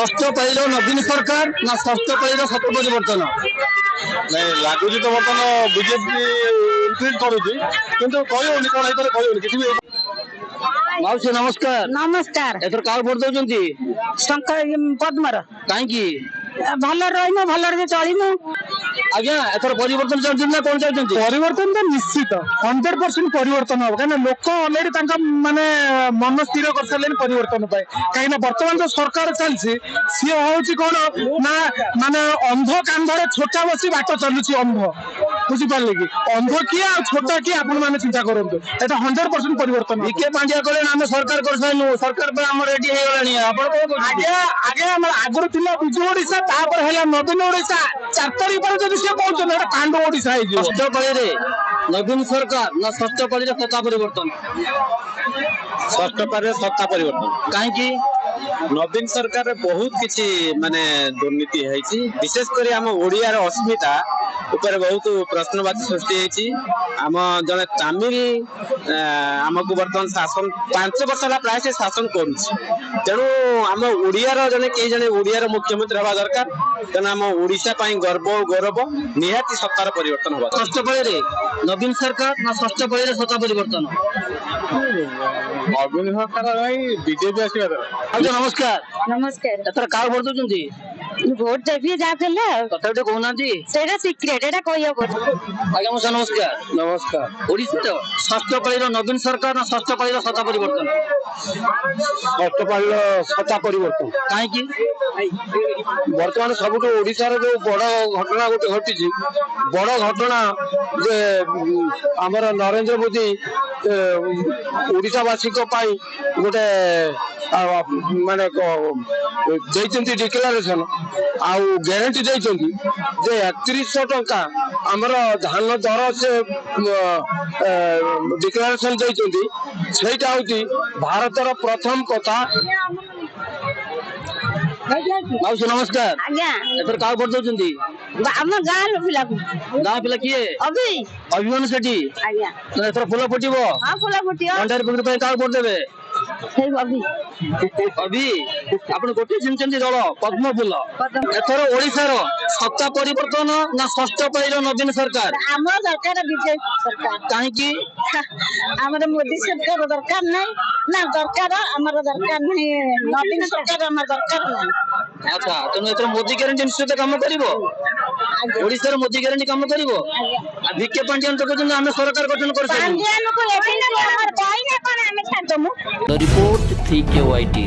ষষ্ঠ ପାଳିର ନବୀନ ସରକାର ନା ଷଷ୍ଠ ପାଳିର ସତ ପରିବର୍ତ୍ତନ? ନାଇଁ ଲାଗୁଛି ତ ବର୍ତ୍ତମାନ ବିଜେପି ଇନକ୍ରିଜ କରୁଛି କିନ୍ତୁ କହିହଉନି କଣ ହେଇପାରେ କହିହଉନି କିଛି ବି ମାଉସୀ ନମସ୍କାର। ନମସ୍କାର। ଏଥର କାହାକୁ ଭୋଟ ଦଉଛନ୍ତି? ଶଙ୍କର ପଦ୍ମର କାହିଁକି? ଭଲରେ ରହିମୁ ଭଲରେ ଚଳିମୁ। ଆଜ୍ଞା ଏଥର ପରିବର୍ତ୍ତନ ଚାହୁଁଛନ୍ତି ନା କଣ ଚାହୁଁଛନ୍ତି? ପରିବର୍ତ୍ତନ ତ ନିଶ୍ଚିତ 100% ପରିବର୍ତ୍ତନ ହବ କାହିଁକିନା ଲୋକ ଅଲରେଡି ତାଙ୍କ ମାନେ ମନ ସ୍ଥିର କରିସାରିଲେଣି ପରିବର୍ତ୍ତନ ପାଇଁ। କାହିଁକିନା ବର୍ତ୍ତମାନ ଯୋଉ ସରକାର ଚାଲିଛି ସିଏ ହଉଛି କଣ ନା ମାନେ ଅନ୍ଧ କାନ୍ଧରେ ଛୋଟା ବସି ବାଟ ଚାଲୁଛି ଅନ୍ଧ। ବୁଝିପାରିଲେ କି? ଅନ୍ଧ କିଏ ଆଉ ଛୋଟା କିଏ ଆପଣ ମାନେ ଚିନ୍ତା କରନ୍ତୁ। ଏଟା 100% ପରିବର୍ତ୍ତନ ହବ। ବିକେ ପାଣ୍ଡିଆ କହିଲେ ଆମେ ସରକାର କରିସାରିଲୁ, ସରକାର ପାଇଁ ଆମର ରେଡି ହେଇଗଲାଣି, ଆପଣ କଣ କହୁଛନ୍ତି? ଆଗେ ଆମର ଆଗରୁ ଥିଲା ବିଜୁ ଓଡିଶା ତାପରେ ହେଲା ନବୀନ ଓଡିଶା 4 ତାରିଖ ପରେ ଯଦି ସିଏ କହୁଛନ୍ତି ଏଟା କାଣ୍ଡ ଓଡିଶା ହେଇଯିବ। ଷଷ୍ଠ ପାଳିରେ ନବୀନ ସରକାର ନା ଷଷ୍ଠ ପାଳିର ସତ୍ତା ପରିବର୍ତ୍ତନ? ଷଷ୍ଠ ପାଳିରେ ସତ୍ତା ପରିବର୍ତ୍ତନ। କାହିଁକି? ନବୀନ ସରକାରରେ ବହୁତ କିଛି ମାନେ ଦୁର୍ନୀତି ହେଇଛି, ବିଶେଷ କରି ଆମ ଓଡିଆର ଅସ୍ମିତା ଉପରେ ବହୁତ ପ୍ରଶ୍ନବାଚୀ ସୃଷ୍ଟି ହେଇଛି। ଆମ ଜଣେ ତାମିଲ ଆମକୁ ବର୍ତ୍ତମାନ ଶାସନ 5 ବର୍ଷ ହେଲା ପ୍ରାୟ ସେ ଶାସନ କରୁଛି। ତେଣୁ ଆମ ଓଡିଆର କେହି ଜଣେ ଓଡିଆର ମୁଖ୍ୟମନ୍ତ୍ରୀ ହେବା ଦରକାର। ତେଣୁ ଆମ ଓଡିଶା ପାଇଁ ଗର୍ବ ଓ ଗୌରବ, ନିହାତି ସତ୍ତାର ପରିବର୍ତ୍ତନ ହବା ଦରକାର। ଷଷ୍ଠ ପାଳିରେ ନବୀନ ସରକାର ନା ଷଷ୍ଠ ପାଳିରେ ସତ୍ତା ପରିବର୍ତ୍ତନ? ନବୀନ ସରକାର ଭାଇ ବିଜେପି ଆସିବା ଦରକାର। ଆଜ୍ଞା ନମସ୍କାର। ନମସ୍କାର। ଏଥର କାହାକୁ ଭୋଟ ଦଉଛନ୍ତି? ଭୋଟ ଦେବି ଯାହା ଦେଲେ ଆଉ ତଥାପି ଟିକେ କହୁନାହାନ୍ତି। ସେଇଟା ସିକ୍ରେଟ, ଏଟା କହିହବନି। ଆଜ୍ଞା ମଉସା ନମସ୍କାର। ନମସ୍କାର। ଓଡିଶାର ଷଷ୍ଠ ପାଳିର ନବୀନ ସରକାର ନା ଷଷ୍ଠ ପାଳିର ସତ୍ତା ପରିବର୍ତ୍ତନ? ଷଷ୍ଠ ପାଳିର ସତ୍ତା ପରିବର୍ତ୍ତନ। କାହିଁକି? ବର୍ତ୍ତମାନ ସବୁଠୁ ଓଡିଶାର ଯୋଉ ବଡ ଘଟଣା ଗୋଟେ ଘଟିଛି, ବଡ ଘଟଣା ଯେ ଆମର ନରେନ୍ଦ୍ର ମୋଦି ଓଡିଶାବାସୀଙ୍କ ପାଇଁ ଗୋଟେ ମାନେ ଦେଇଛନ୍ତି ଡିକ୍ଲାରେସନ ଆଉ ଗ୍ୟାରେଣ୍ଟି ଦେଇଛନ୍ତି ଯେ 3100 ଟଙ୍କା ଆମର ଧାନ ଦର ସେ ଡିକ୍ଲାରେସନ ଦେଇଛନ୍ତି। ସେଇଟା ହଉଛି ଭାରତର ପ୍ରଥମ କଥା। ମାଉସୀ ନମସ୍କାର। ଆଜ୍ଞା ଏଥର କାହାକୁ ଭୋଟ ଦଉଛନ୍ତି? ଆମ ଗାଁ ପିଲାକୁ ଗାଁ ପିଲା କିଏ? ଅଭିମାନ ସେଠି। ଆଜ୍ଞା ଏଥର ଫୁଲ ଫୁଟିବ। ହଁ ଫୁଲ ଫୁଟିବ। ଭଣ୍ଡାରୀ ପୋଖରୀ ପାଇଁ କାହାକୁ ଭୋଟ ଦେବେ? ସେଇ ଅଭି ଅଭି ଆପଣ ଗୋଟିଏ ଚିହ୍ନିଛନ୍ତି ଦଳ ପଦ୍ମ ଫୁଲ। ଏଥର ଓଡିଶାର ସତ୍ତା ପରିବର୍ତ୍ତନ ନା ଷଷ୍ଠ ପାଳିର ନବୀନ ସରକାର? ଆମର ଦରକାର ବିଜେପି ସରକାର। କାହିଁକି? ଆମର ମୋଦି ସରକାର ଦରକାର ନାହିଁ ନା ଦରକାର ଆମର ଦରକାର ନାହିଁ, ନବୀନ ସରକାର ଆମର ଦରକାର ନାହିଁ। ଆଚ୍ଛା ତେଣୁ ଏଥର ମୋଦି ଗ୍ୟାରେଣ୍ଟି ନିଶ୍ଚିତ କାମ କରିବ। ଓଡିଶାର ମୋଦି ଗ୍ୟାରେଣ୍ଟି କାମ କରିବ। ଆଉ ଭିକେ ପାଣ୍ଡିଆନ ତ କହୁଛନ୍ତି ଆମେ ସରକାର ଗଠନ କରିସାରିଲୁ। ପାଣ୍ଡିଆନକୁ ଏଠି ଆମର କହିଲେ କଣ ଆମେ ଛାଡ଼ିଦମୁ। The report 3KYT